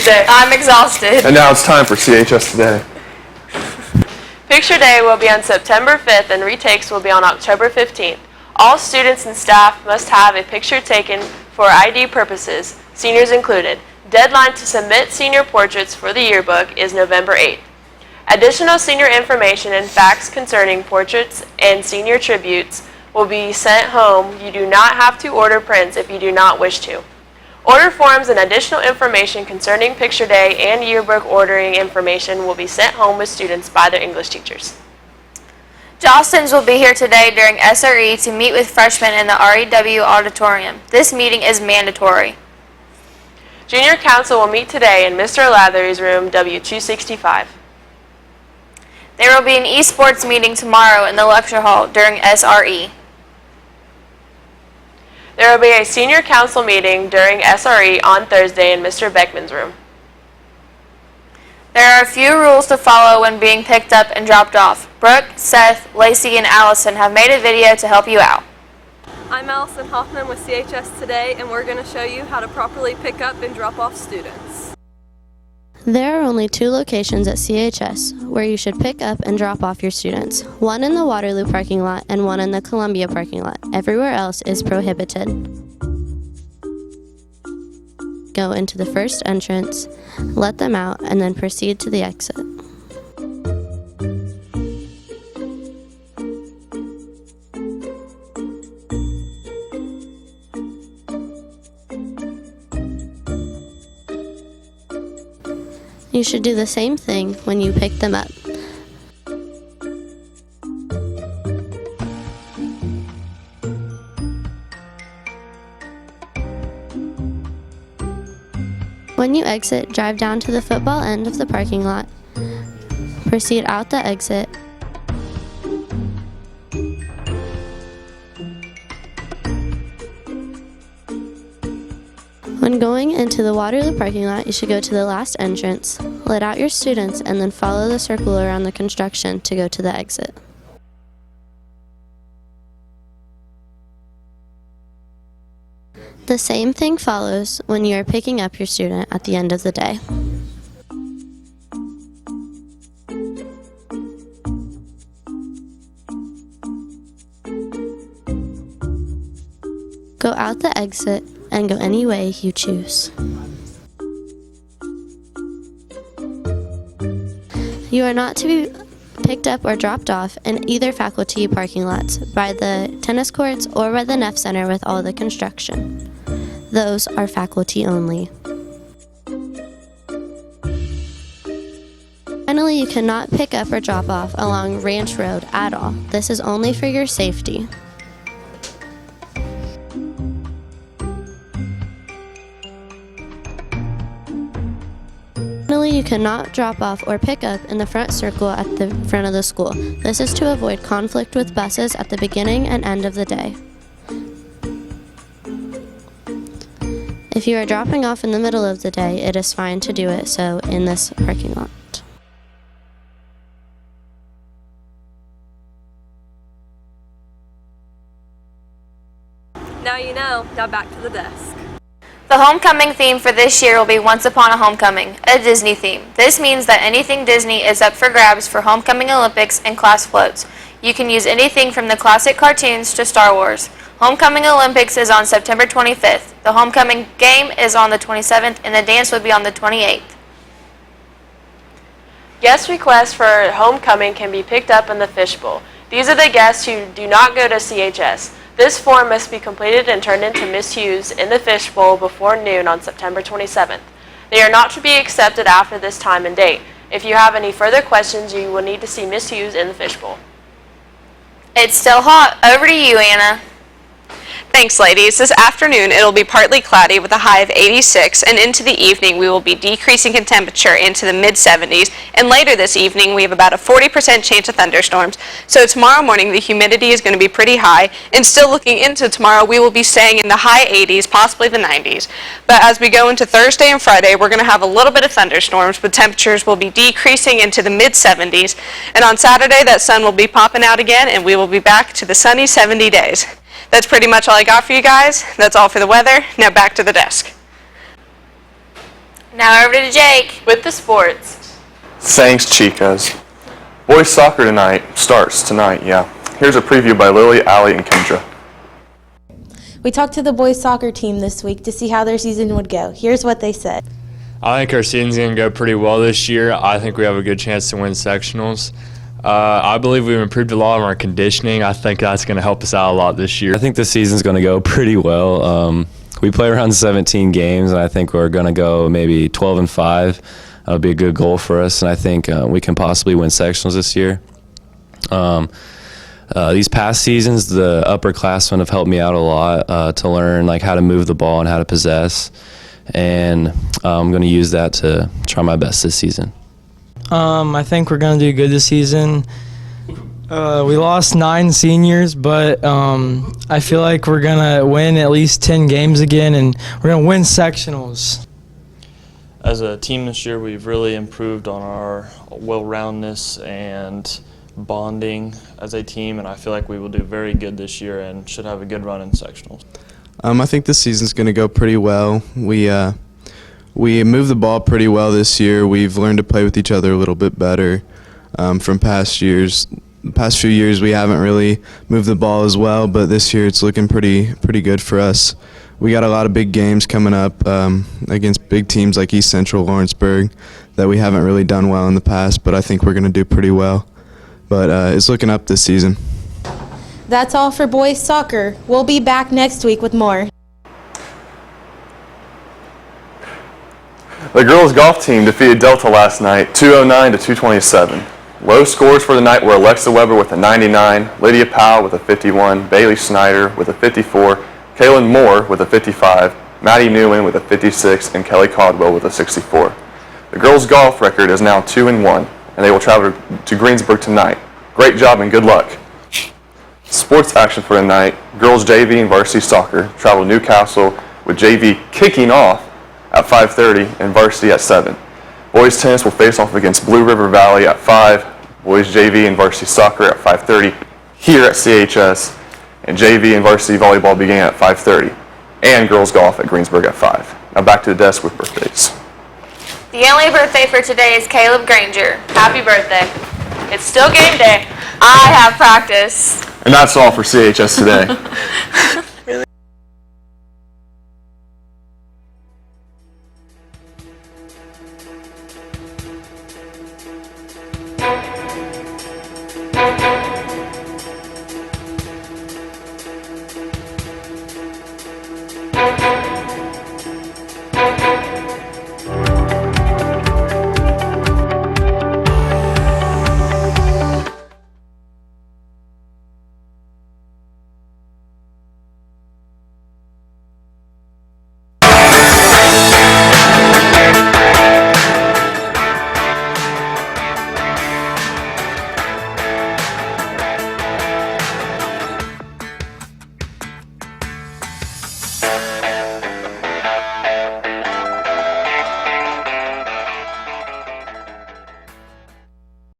Tuesday. I'm exhausted. And now it's time for CHS Today. Picture Day will be on September 5th and retakes will be on October 15th. All students and staff must have a picture taken for ID purposes, seniors included. Deadline to submit senior portraits for the yearbook is November 8th. Additional senior information and facts concerning portraits and senior tributes will be sent home. You do not have to order prints if you do not wish to. Order forms and additional information concerning Picture Day and yearbook ordering information will be sent home with students by their English teachers. Jostens will be here today during SRE to meet with freshmen in the REW auditorium. This meeting is mandatory. Junior Council will meet today in Mr. Lathery's room W265. There will be an esports meeting tomorrow in the lecture hall during SRE. There will be a Senior Council meeting during SRE on Thursday in Mr. Beckman's room. There are a few rules to follow when being picked up and dropped off. Brooke, Seth, Lacey, and Allison have made a video to help you out. I'm Allison Hoffman with CHS Today, and we're going to show you how to properly pick up and drop off students. There are only 2 locations at CHS where you should pick up and drop off your students. One in the Waterloo parking lot and one in the Columbia parking lot. Everywhere else is prohibited. Go into the first entrance, let them out, and then proceed to the exit. You should do the same thing when you pick them up. When you exit, drive down to the football end of the parking lot. Proceed out the exit. When going into the Waterloo parking lot, you should go to the last entrance, let out your students, and then follow the circle around the construction to go to the exit. The same thing follows when you are picking up your student at the end of the day. Go out the exit and go any way you choose. You are not to be picked up or dropped off in either faculty parking lots, by the tennis courts, or by the Neff Center with all the construction. Those are faculty only. Finally, you cannot pick up or drop off along Ranch Road at all. This is only for your safety. Finally, you cannot drop off or pick up in the front circle at the front of the school. This is to avoid conflict with buses at the beginning and end of the day. If you are dropping off in the middle of the day, it is fine to do it so in this parking lot. Now you know, now back to the desk. The homecoming theme for this year will be Once Upon a Homecoming, a Disney theme. This means that anything Disney is up for grabs for Homecoming Olympics and class floats. You can use anything from the classic cartoons to Star Wars. Homecoming Olympics is on September 25th. The homecoming game is on the 27th, and the dance will be on the 28th. Guest requests for homecoming can be picked up in the fishbowl. These are the guests who do not go to CHS. This form must be completed and turned in to Ms. Hughes in the fishbowl before noon on September 27th. They are not to be accepted after this time and date. If you have any further questions, you will need to see Ms. Hughes in the fishbowl. It's still hot. Over to you, Anna. Thanks, ladies. This afternoon it'll be partly cloudy with a high of 86, and into the evening we will be decreasing in temperature into the mid-70s, and later this evening we have about a 40% chance of thunderstorms. So tomorrow morning the humidity is going to be pretty high, and still looking into tomorrow we will be staying in the high 80s, possibly the 90s. But as we go into Thursday and Friday, we're going to have a little bit of thunderstorms, but temperatures will be decreasing into the mid-70s, and on Saturday that sun will be popping out again, and we will be back to the sunny 70 days. That's pretty much all I got for you guys. That's all for the weather. Now back to the desk. Now over to Jake. With the sports. Thanks, Chicas. Boys soccer tonight starts tonight, yeah. Here's a preview by Lily, Allie, and Kendra. We talked to the boys soccer team this week to see how their season would go. Here's what they said. I think our season's going to go pretty well this year. I think we have a good chance to win sectionals. I believe we've improved a lot of our conditioning. I think that's going to help us out a lot this year. I think the season's going to go pretty well. We play around 17 games, and I think we're going to go maybe 12-5. That'll be a good goal for us, and I think we can possibly win sectionals this year. These past seasons, the upperclassmen have helped me out a lot to learn like how to move the ball and how to possess, and I'm going to use that to try my best this season. I think we're going to do good this season. We lost 9 seniors, but I feel like we're going to win at least 10 games again, and we're going to win sectionals. As a team this year, we've really improved on our well-roundedness and bonding as a team, and I feel like we will do very good this year and should have a good run in sectionals. I think this season's going to go pretty well. We moved the ball pretty well this year. We've learned to play with each other a little bit better from past years. The past few years we haven't really moved the ball as well, but this year it's looking pretty good for us. We got a lot of big games coming up against big teams like East Central, Lawrenceburg, that we haven't really done well in the past, but I think we're going to do pretty well. But it's looking up this season. That's all for boys soccer. We'll be back next week with more. The girls golf team defeated Delta last night 209 to 227. Low scores for the night were Alexa Weber with a 99, Lydia Powell with a 51, Bailey Snyder with a 54, Kaylin Moore with a 55, Maddie Newman with a 56, and Kelly Caldwell with a 64. The girls golf record is now 2-1, and they will travel to Greensburg tonight. Great job and good luck. Sports action for tonight: girls JV and varsity soccer travel to Newcastle with JV kicking off at 5:30 and varsity at 7. Boys tennis will face off against Blue River Valley at 5. Boys JV and varsity soccer at 5:30 here at CHS, and JV and varsity volleyball begin at 5:30, and girls golf at Greensburg at 5. Now back to the desk with birthdays. The only birthday for today is Caleb Granger. Happy birthday. It's still game day. I have practice. And that's all for CHS Today.